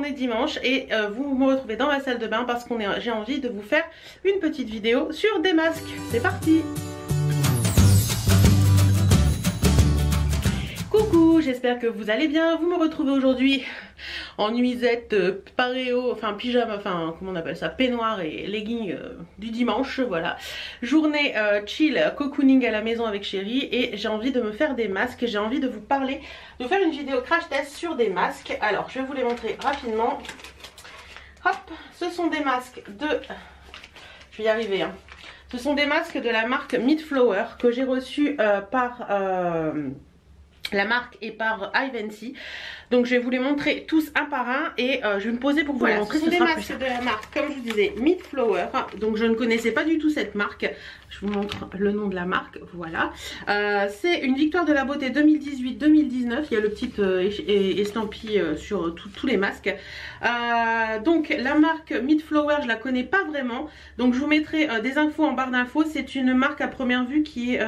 est dimanche et vous me retrouvez dans ma salle de bain parce que j'ai envie de vous faire une petite vidéo sur des masques. C'est parti! Coucou, j'espère que vous allez bien. Vous me retrouvez aujourd'hui en nuisette, paréo, enfin pyjama, enfin comment on appelle ça, peignoir et legging du dimanche, voilà. Journée chill, cocooning à la maison avec chérie et j'ai envie de me faire des masques. J'ai envie de vous parler, de faire une vidéo crash test sur des masques. Alors je vais vous les montrer rapidement. Hop, ce sont des masques de... Je vais y arriver hein. Ce sont des masques de la marque Meatflower que j'ai reçus par... la marque est par Ivancy. Donc je vais vous les montrer tous un par un et je vais me poser pour vous les montrer. Ce sont des masques de la marque, comme je vous disais, Meatflower. Donc je ne connaissais pas du tout cette marque. Je vous montre le nom de la marque. Voilà. C'est une victoire de la beauté 2018-2019. Il y a le petit estampille sur tous les masques. Donc la marque Meatflower, je la connais pas vraiment. Donc je vous mettrai des infos en barre d'infos. C'est une marque à première vue qui est...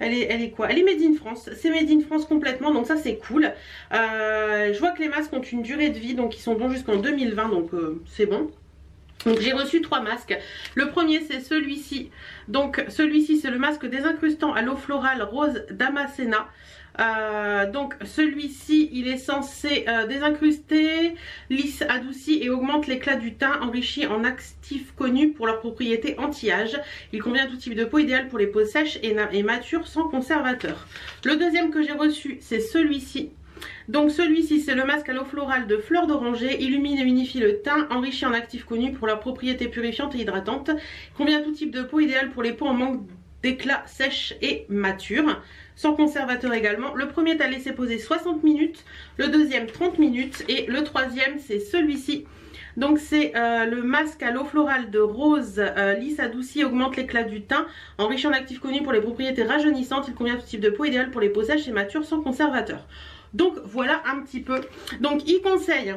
Elle est quoi? Elle est made in France. C'est made in France complètement, donc ça c'est cool. Je vois que les masques ont une durée de vie, donc ils sont bons jusqu'en 2020, donc c'est bon. Donc j'ai reçu 3 masques. Le premier c'est celui-ci. Donc celui-ci c'est le masque désincrustant à l'eau florale rose Damascena. Donc celui-ci il est censé désincruster, lisse, adouci et augmente l'éclat du teint, enrichi en actifs connus pour leurs propriétés anti-âge. Il convient à tout type de peau, idéal pour les peaux sèches et matures sans conservateur. Le deuxième que j'ai reçu c'est celui-ci. Donc celui-ci c'est le masque à l'eau florale de fleur d'oranger, illumine et unifie le teint, enrichi en actifs connus pour leurs propriétés purifiantes et hydratantes. Convient à tout type de peau, idéal pour les peaux en manque d'éclat, sèches et matures, sans conservateur également. Le premier est à laisser poser 60 minutes, le deuxième 30 minutes et le troisième c'est celui-ci. Donc c'est le masque à l'eau florale de rose, lisse, adouci, augmente l'éclat du teint, enrichi en actifs connus pour les propriétés rajeunissantes. Il convient à tout type de peau, idéal pour les peaux sèches et matures sans conservateur. Donc voilà un petit peu. Donc il conseille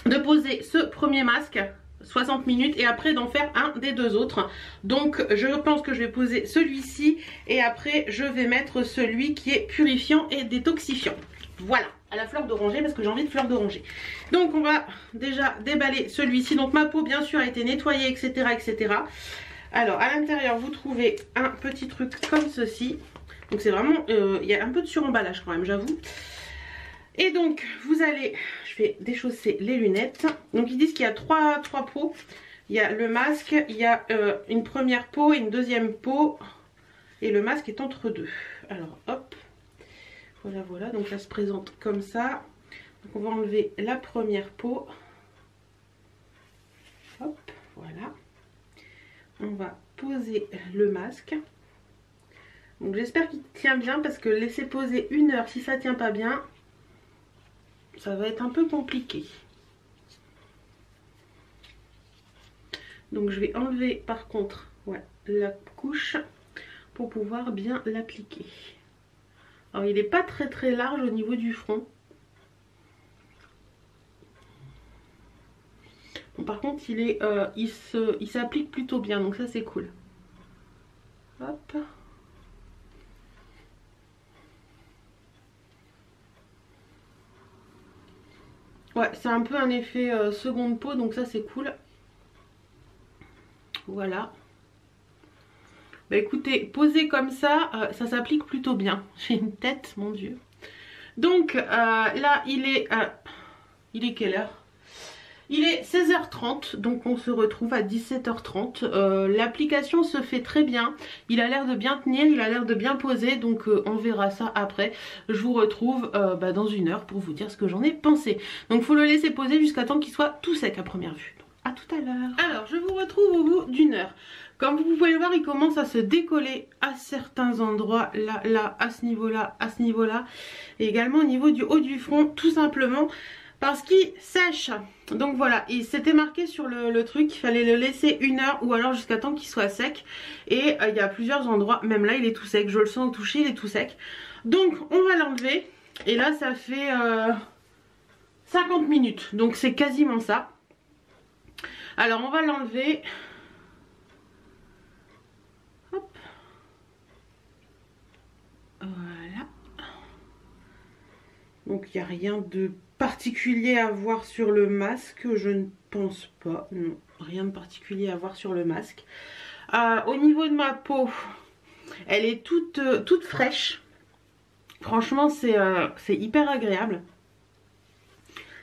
de poser ce premier masque 60 minutes et après d'en faire un des deux autres. Donc je pense que je vais poser celui-ci et après je vais mettre celui qui est purifiant et détoxifiant. Voilà, à la fleur d'oranger parce que j'ai envie de fleur d'oranger. Donc on va déjà déballer celui-ci. Donc ma peau bien sûr a été nettoyée, etc., etc. Alors à l'intérieur vous trouvez un petit truc comme ceci. Donc c'est vraiment, il y a un peu de suremballage quand même, j'avoue. Et donc vous allez, je vais déchausser les lunettes. Donc ils disent qu'il y a trois pots. Il y a le masque, il y a une première peau et une deuxième peau. Et le masque est entre deux. Alors hop, voilà voilà, donc ça se présente comme ça. Donc on va enlever la première peau. Hop, voilà. On va poser le masque. Donc j'espère qu'il tient bien parce que laisser poser 1 heure si ça tient pas bien, ça va être un peu compliqué. Donc je vais enlever par contre la couche pour pouvoir bien l'appliquer. Alors il n'est pas très large au niveau du front. Bon, par contre il s'applique plutôt bien, donc ça c'est cool. Hop. Ouais, c'est un peu un effet seconde peau, donc ça c'est cool. Voilà. Bah écoutez, posé comme ça, ça s'applique plutôt bien. J'ai une tête, mon dieu. Donc là, il est quelle heure? Il est 16h30, donc on se retrouve à 17h30. L'application se fait très bien. Il a l'air de bien tenir, il a l'air de bien poser, donc on verra ça après. Je vous retrouve dans 1 heure pour vous dire ce que j'en ai pensé. Donc il faut le laisser poser jusqu'à temps qu'il soit tout sec à première vue. Donc, à tout à l'heure. Alors je vous retrouve au bout d'1 heure. Comme vous pouvez le voir, il commence à se décoller à certains endroits, là, à ce niveau-là, à ce niveau-là. Et également au niveau du haut du front, tout simplement parce qu'il sèche. Donc voilà, il s'était marqué sur le truc qu'il fallait le laisser 1 heure ou alors jusqu'à temps qu'il soit sec. Et il y a plusieurs endroits, même là il est tout sec, je le sens au toucher, il est tout sec. Donc on va l'enlever. Et là ça fait 50 minutes, donc c'est quasiment ça. Alors on va l'enlever. Hop. Voilà. Donc il n'y a rien de particulier à voir sur le masque, je ne pense pas, non, rien de particulier à voir sur le masque. Au niveau de ma peau, elle est toute fraîche, franchement c'est hyper agréable.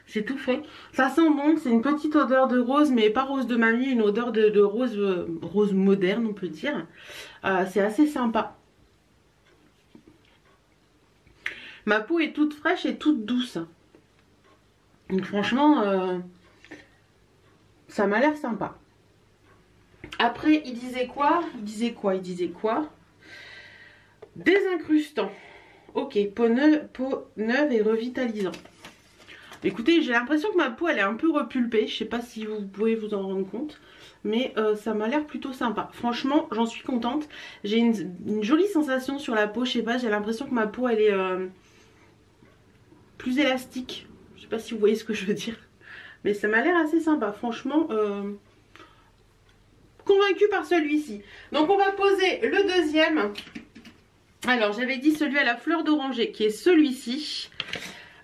C'est tout fait, ça sent bon, c'est une petite odeur de rose, mais pas rose de mamie, une odeur de rose, rose moderne on peut dire. C'est assez sympa. Ma peau est toute fraîche et toute douce. Donc franchement, ça m'a l'air sympa. Après, il disait quoi? Il disait quoi? Désincrustant. Ok, peau neuve et revitalisant. Écoutez, j'ai l'impression que ma peau, elle est un peu repulpée. Je sais pas si vous pouvez vous en rendre compte. Mais ça m'a l'air plutôt sympa. Franchement, j'en suis contente. J'ai une jolie sensation sur la peau. Je sais pas, j'ai l'impression que ma peau, elle est plus élastique. Je sais pas si vous voyez ce que je veux dire. Mais ça m'a l'air assez sympa. Franchement, convaincue par celui-ci. Donc on va poser le deuxième. Alors j'avais dit celui à la fleur d'oranger qui est celui-ci.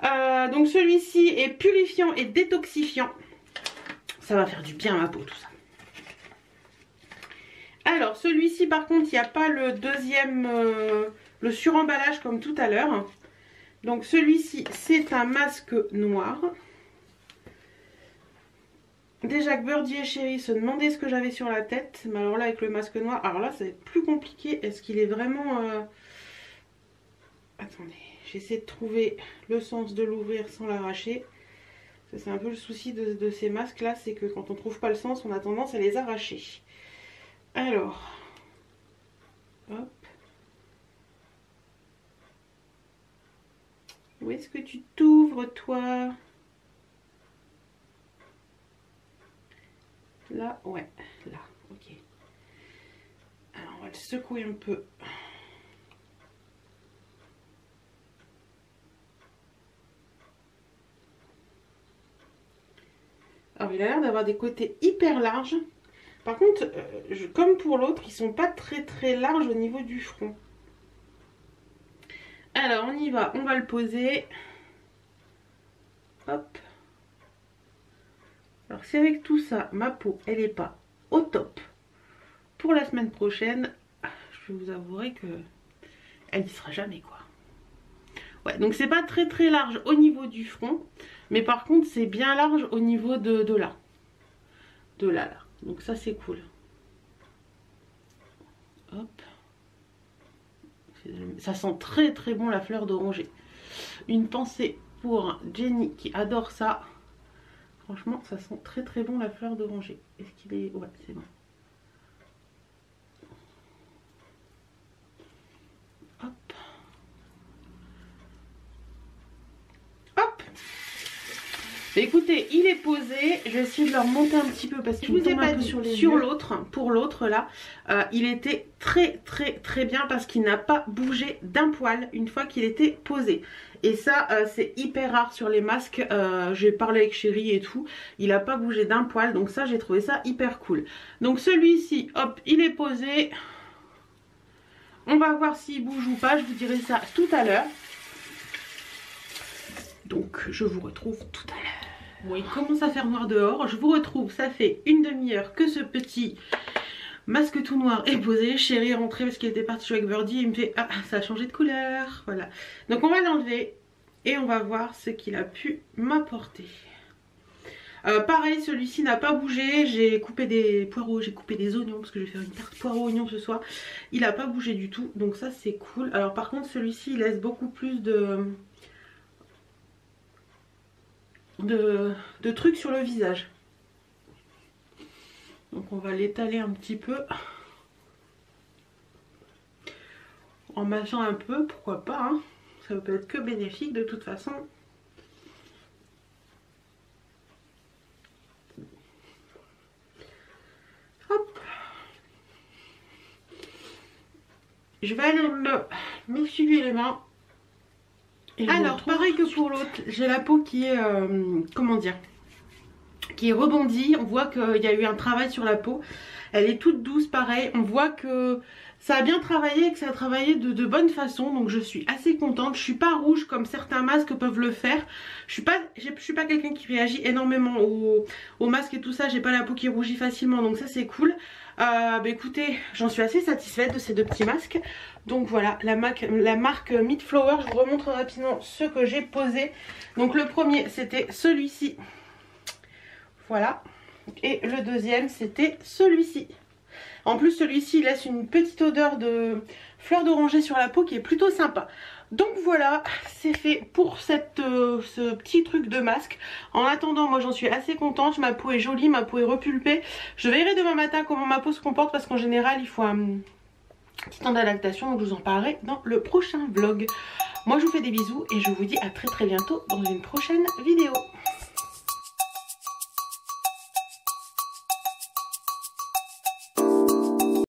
Donc celui-ci est purifiant et détoxifiant. Ça va faire du bien à ma peau tout ça. Alors celui-ci par contre il n'y a pas le deuxième, le suremballage comme tout à l'heure. Donc celui-ci c'est un masque noir. Déjà que Birdie et Chérie se demandaient ce que j'avais sur la tête. Mais alors là avec le masque noir, alors là c'est plus compliqué. Est-ce qu'il est vraiment... Attendez, j'essaie de trouver le sens de l'ouvrir sans l'arracher. C'est un peu le souci de ces masques là, c'est que quand on trouve pas le sens, on a tendance à les arracher. Alors, hop. Où est-ce que tu t'ouvres toi? Là, ouais, là, ok. Alors on va le secouer un peu. Alors il a l'air d'avoir des côtés hyper larges. Par contre, comme pour l'autre, ils sont pas très larges au niveau du front. Alors on y va, on va le poser. Hop. Alors c'est avec tout ça, ma peau, elle est pas au top. Pour la semaine prochaine, je vous avouerai que elle n'y sera jamais quoi. Ouais, donc c'est pas très large au niveau du front. Mais par contre c'est bien large au niveau de là. De là. Donc ça c'est cool. Hop. Ça sent très bon la fleur d'oranger. Une pensée pour Jenny qui adore ça. Franchement ça sent très bon la fleur d'oranger. Est-ce qu'il est... Ouais c'est bon. Hop. Hop. Écoutez, il est posé. Je vais essayer de le remonter un petit peu parce que je vous ai pas dit sur l'autre. Pour l'autre là, il était très bien parce qu'il n'a pas bougé d'un poil une fois qu'il était posé. Et ça, c'est hyper rare sur les masques. J'ai parlé avec Chérie et tout. Il n'a pas bougé d'un poil. Donc ça, j'ai trouvé ça hyper cool. Donc celui-ci, hop, il est posé. On va voir s'il bouge ou pas. Je vous dirai ça tout à l'heure. Donc je vous retrouve tout à l'heure. Bon, il commence à faire noir dehors. Je vous retrouve, ça fait une demi-heure que ce petit masque tout noir est posé. Chérie est rentré parce qu'il était parti jouer avec Birdie. Il me fait, ah ça a changé de couleur. Voilà. Donc on va l'enlever et on va voir ce qu'il a pu m'apporter. Pareil, celui-ci n'a pas bougé. J'ai coupé des poireaux, j'ai coupé des oignons parce que je vais faire une tarte poireaux-oignons ce soir. Il n'a pas bougé du tout. Donc ça c'est cool. Alors par contre celui-ci il laisse beaucoup plus de trucs sur le visage. Donc on va l'étaler un petit peu en massant un peu, pourquoi pas hein. Ça peut être que bénéfique de toute façon. Hop. Je vais aller m'essuyer les mains. Alors pareil que pour l'autre, j'ai la peau qui est comment dire, qui est rebondie. On voit qu'il y a eu un travail sur la peau. Elle est toute douce pareil. On voit que ça a bien travaillé et que ça a travaillé de bonne façon, donc je suis assez contente. Je suis pas rouge comme certains masques peuvent le faire. Je suis pas quelqu'un qui réagit énormément aux masques et tout ça, j'ai pas la peau qui rougit facilement, donc ça c'est cool. Bah écoutez, j'en suis assez satisfaite de ces deux petits masques. Donc voilà, la marque Meat Flower, je vous remontre rapidement ce que j'ai posé. Donc le premier c'était celui-ci, voilà, et le deuxième c'était celui-ci. En plus celui-ci laisse une petite odeur de fleur d'oranger sur la peau qui est plutôt sympa. Donc voilà, c'est fait pour ce petit truc de masque. En attendant, moi j'en suis assez contente, ma peau est jolie, ma peau est repulpée. Je verrai demain matin comment ma peau se comporte parce qu'en général il faut un petit temps d'adaptation, donc je vous en parlerai dans le prochain vlog. Moi je vous fais des bisous et je vous dis à très bientôt dans une prochaine vidéo.